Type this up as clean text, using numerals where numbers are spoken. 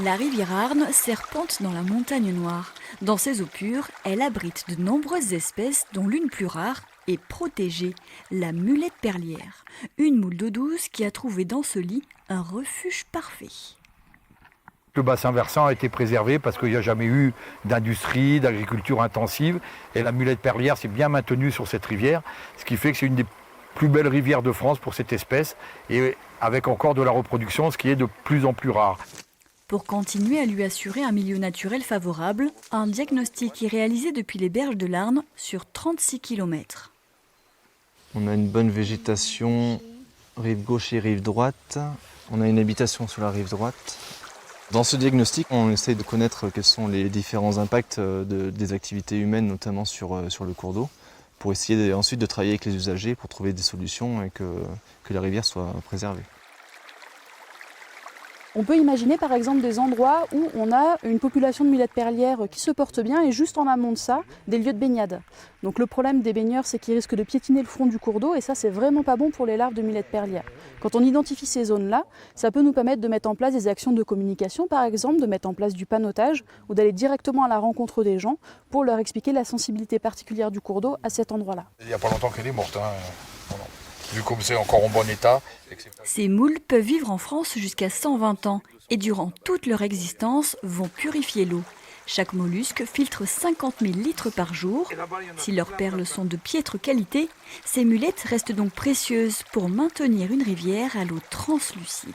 La rivière Arno serpente dans la montagne noire. Dans ses eaux pures, elle abrite de nombreuses espèces dont l'une plus rare est protégée, la mulette perlière. Une moule d'eau douce qui a trouvé dans ce lit un refuge parfait. Le bassin versant a été préservé parce qu'il n'y a jamais eu d'industrie, d'agriculture intensive. Et la mulette perlière s'est bien maintenue sur cette rivière, ce qui fait que c'est une des plus belles rivières de France pour cette espèce, et avec encore de la reproduction, ce qui est de plus en plus rare. Pour continuer à lui assurer un milieu naturel favorable, un diagnostic est réalisé depuis les berges de l'Arno sur 36 km. On a une bonne végétation, rive gauche et rive droite. On a une habitation sur la rive droite. Dans ce diagnostic, on essaye de connaître quels sont les différents impacts des activités humaines, notamment sur le cours d'eau, pour essayer ensuite de travailler avec les usagers pour trouver des solutions et que la rivière soit préservée. On peut imaginer par exemple des endroits où on a une population de mulettes perlières qui se porte bien et juste en amont de ça, des lieux de baignade. Donc le problème des baigneurs, c'est qu'ils risquent de piétiner le fond du cours d'eau et ça, c'est vraiment pas bon pour les larves de mulettes perlières. Quand on identifie ces zones-là, ça peut nous permettre de mettre en place des actions de communication, par exemple, de mettre en place du panneautage ou d'aller directement à la rencontre des gens pour leur expliquer la sensibilité particulière du cours d'eau à cet endroit-là. Il n'y a pas longtemps qu'elle est morte, vu comme c'est encore en bon état. Ces moules peuvent vivre en France jusqu'à 120 ans et durant toute leur existence vont purifier l'eau. Chaque mollusque filtre 50 000 litres par jour. Si leurs perles sont de piètre qualité, ces mulettes restent donc précieuses pour maintenir une rivière à l'eau translucide.